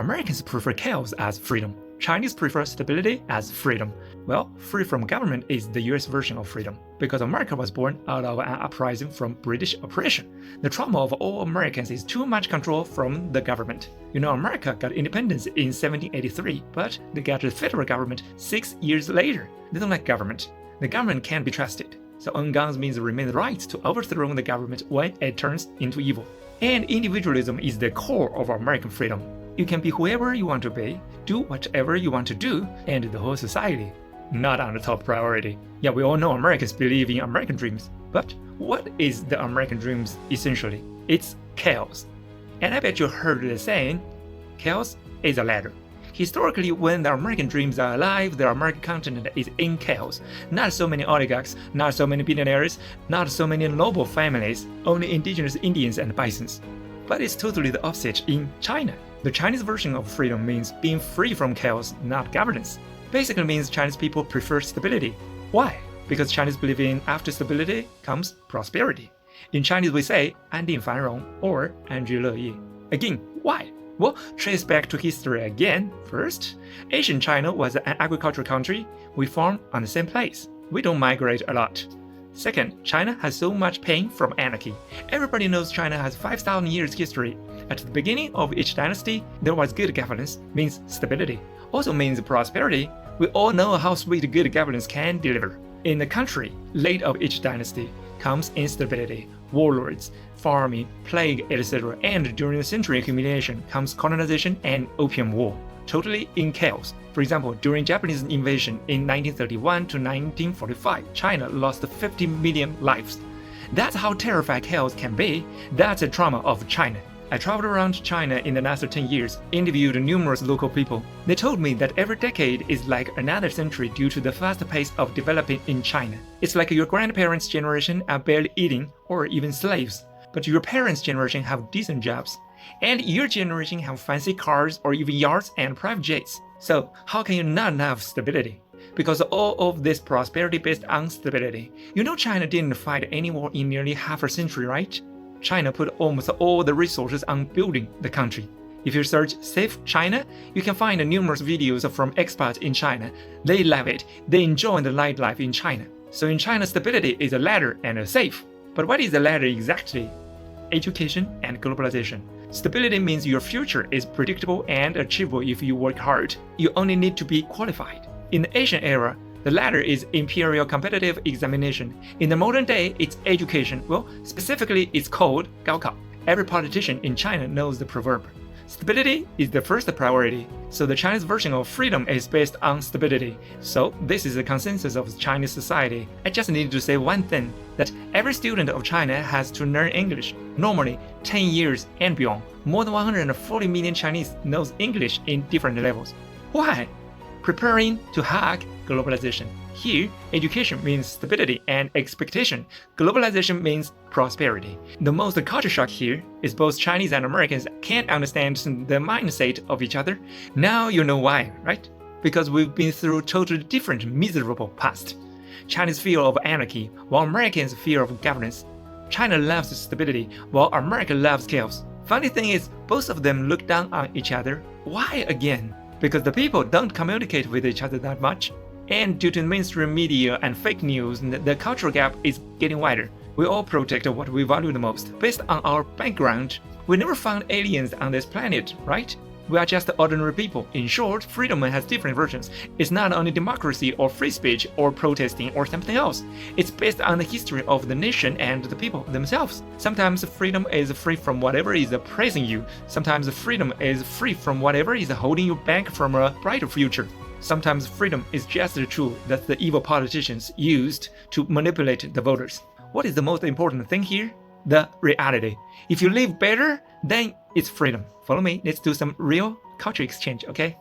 Americans prefer chaos as freedom. Chinese prefer stability as freedom. Well, free from government is the US version of freedom, because America was born out of an uprising from British oppression. The trauma of all Americans is too much control from the government. You know, America got independence in 1783, but they got the federal government 6 years later. They don't like government. The government can't be trusted. So own guns means remain the right to overthrow the government when it turns into evil. And individualism is the core of American freedom. You can be whoever you want to be, do whatever you want to do, and the whole society. Not on the top priority. Yeah, we all know Americans believe in American dreams. But what is the American dreams essentially? It's chaos. And I bet you heard the saying, chaos is a ladder. Historically, when the American dreams are alive, the American continent is in chaos. Not so many oligarchs, not so many billionaires, not so many noble families, only indigenous Indians and bisons. But it's totally the opposite in China. The Chinese version of freedom means being free from chaos, not governance. Basically means Chinese people prefer stability. Why? Because Chinese believe in after stability comes prosperity. In Chinese we say 安定繁荣 or 安居乐业. Again, why? Well, trace back to history again. First, ancient China was an agricultural country. We farm on the same place. We don't migrate a lot. Second, China has so much pain from anarchy. Everybody knows China has 5,000 years history. At the beginning of each dynasty, there was good governance, means stability. Also means prosperity. We all know how sweet good governance can deliver. In the country, late of each dynasty, comes instability, warlords, farming, plague, etc. And during the century accumulation comes colonization and opium war. Totally in chaos. For example, during Japanese invasion in 1931 to 1945, China lost 50 million lives. That's how terrified chaos can be. That's the trauma of China. I traveled around China in the last 10 years, interviewed numerous local people. They told me that every decade is like another century due to the fast pace of developing in China. It's like your grandparents' generation are barely eating or even slaves, but your parents' generation have decent jobs. And your generation have fancy cars or even yachts and private jets. So how can you not have stability? Because all of this prosperity based on stability. You know China didn't fight any war in nearly half a century, right? China put almost all the resources on building the country. If you search Safe China, you can find numerous videos from expats in China. They love it. They enjoy the nightlife in China. So in China, stability is a ladder and a safe. But what is the ladder exactly? Education and globalization. Stability means your future is predictable and achievable if you work hard. You only need to be qualified. In the Asian era, the ladder is imperial competitive examination. In the modern day, it's education. Well, specifically, it's called Gaokao. Every politician in China knows the proverb. Stability is the first priority, so the Chinese version of freedom is based on stability. So this is the consensus of Chinese society. I just need to say one thing, that every student of China has to learn English. Normally, 10 years and beyond. More than 140 million Chinese knows English in different levels. Why? Preparing to hack globalization. Here, education means stability and expectation. Globalization means prosperity. The most culture shock here is both Chinese and Americans can't understand the mindset of each other. Now you know why, right? Because we've been through totally different miserable past. Chinese fear of anarchy, while Americans fear of governance. China loves stability, while America loves chaos. Funny thing is, both of them look down on each other. Why again? Because the people don't communicate with each other that much. And due to mainstream media and fake news, the cultural gap is getting wider. We all protect what we value the most. Based on our background, we never found aliens on this planet, right? We are just ordinary people. In short, freedom has different versions. It's not only democracy or free speech or protesting or something else. It's based on the history of the nation and the people themselves. Sometimes freedom is free from whatever is oppressing you. Sometimes freedom is free from whatever is holding you back from a brighter future. Sometimes freedom is just a tool that the evil politicians used to manipulate the voters. What is the most important thing here? The reality. If you live better, then it's freedom. Follow me, let's do some real culture exchange, okay?